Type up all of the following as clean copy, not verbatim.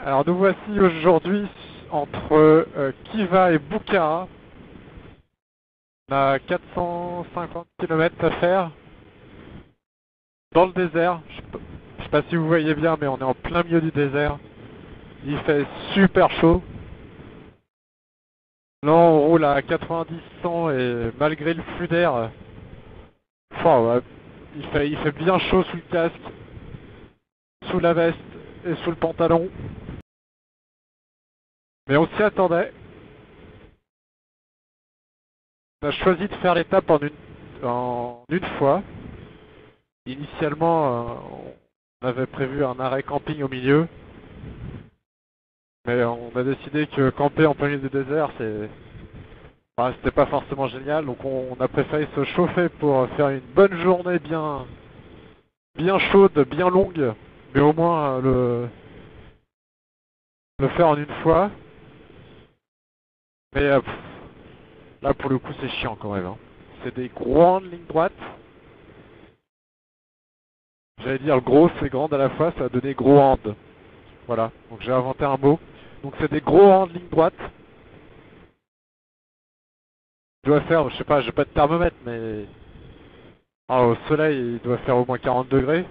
Alors nous voici aujourd'hui entre Kiva et Bukhara. On a 450 km à faire dans le désert. Je sais pas si vous voyez bien, mais on est en plein milieu du désert. Il fait super chaud. Là on roule à 90-100 et malgré le flux d'air, ouais, il fait bien chaud sous le casque, sous la veste et sous le pantalon. Mais on s'y attendait. On a choisi de faire l'étape en une fois. Initialement, on avait prévu un arrêt camping au milieu. Mais on a décidé que camper en plein milieu du désert, c'était pas forcément génial. Donc on a préféré se chauffer pour faire une bonne journée bien chaude, bien longue. Mais au moins le faire en une fois. Mais là pour le coup c'est chiant quand même. Hein. C'est des grandes lignes droites. J'allais dire grosse et grande à la fois, ça a donné gros hand. Voilà, donc j'ai inventé un mot. Donc c'est des gros hand lignes droites. Il doit faire, je sais pas, j'ai pas de thermomètre, mais au soleil il doit faire au moins 40 degrés.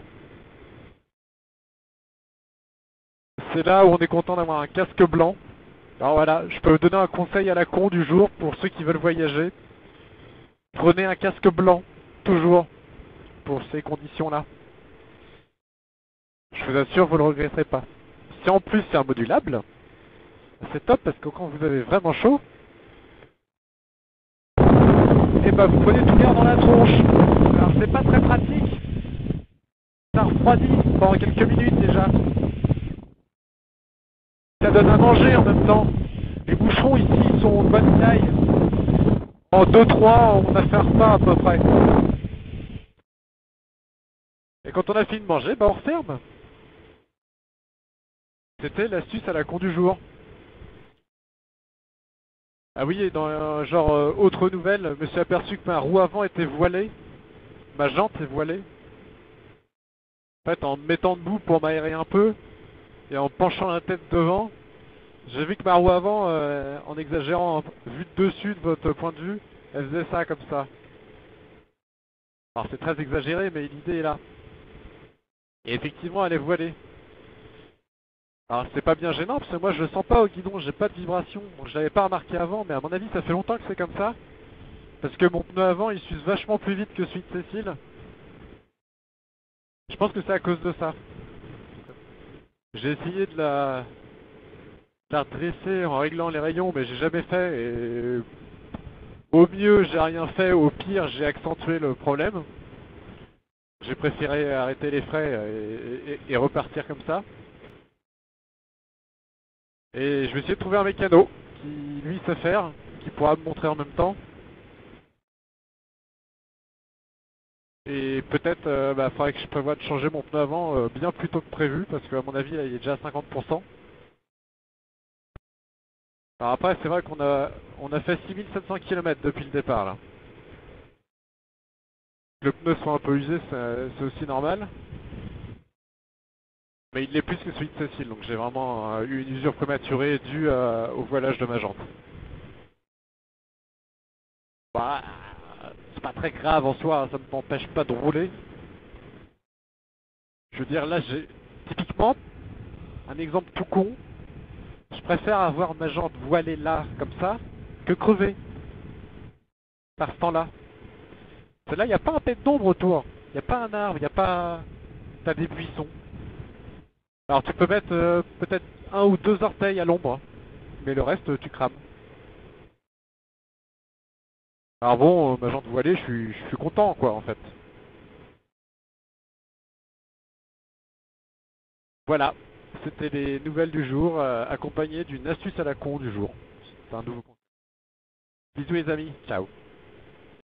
C'est là où on est content d'avoir un casque blanc. Alors voilà, je peux vous donner un conseil à la con du jour pour ceux qui veulent voyager. Prenez un casque blanc, toujours, pour ces conditions-là. Je vous assure, vous ne le regretterez pas. Si en plus c'est un modulable, c'est top parce que quand vous avez vraiment chaud, et bah vous prenez tout l'air dans la tronche. Alors c'est pas très pratique. Ça refroidit pendant quelques minutes déjà. Ça donne à manger en même temps. Les bouchons ici ils sont de bonne taille. En 2-3 on a fait un repas à peu près. Et quand on a fini de manger, bah on referme. C'était l'astuce à la con du jour. Ah oui, et dans autre nouvelle, je me suis aperçu que ma roue avant était voilée. Ma jante est voilée. En fait, en me mettant debout pour m'aérer un peu, et en penchant la tête devant, j'ai vu que ma roue avant, en exagérant, vu de dessus de votre point de vue, elle faisait ça comme ça. Alors c'est très exagéré, mais l'idée est là. Et effectivement, elle est voilée. Alors c'est pas bien gênant, parce que moi je le sens pas au guidon, j'ai pas de vibration. Donc je l'avais pas remarqué avant, mais à mon avis ça fait longtemps que c'est comme ça. Parce que mon pneu avant il s'use vachement plus vite que celui de Cécile. Je pense que c'est à cause de ça. J'ai essayé de la redresser en réglant les rayons, mais j'ai jamais fait. Et au mieux, j'ai rien fait. Au pire, j'ai accentué le problème. J'ai préféré arrêter les frais et repartir comme ça. Et je vais essayer de trouver un mécano qui, lui, sait faire, qui pourra me montrer en même temps. Et peut-être, faudrait que je prévoie de changer mon pneu avant bien plus tôt que prévu, parce qu'à mon avis, là, il est déjà à 50%. Alors après, c'est vrai qu'on a fait 6700 km depuis le départ, là. Que le pneu soit un peu usé, c'est aussi normal. Mais il l'est plus que celui de Cécile, donc j'ai vraiment eu une usure prématurée due au voilage de ma jante. Bah, c'est pas très grave en soi, hein, ça ne m'empêche pas de rouler. Je veux dire, là, j'ai typiquement un exemple tout con. Je préfère avoir ma jante voilée là, comme ça, que crever par ce temps-là. Là, il n'y a pas un pet d'ombre autour. Il n'y a pas un arbre, il n'y a pas... T'as des buissons. Alors tu peux mettre peut-être un ou deux orteils à l'ombre, mais le reste tu crames. Alors bon, ma jante voilée, je suis content quoi en fait. Voilà, c'était les nouvelles du jour, accompagnées d'une astuce à la con du jour. C'est un nouveau concept. Bisous les amis, ciao.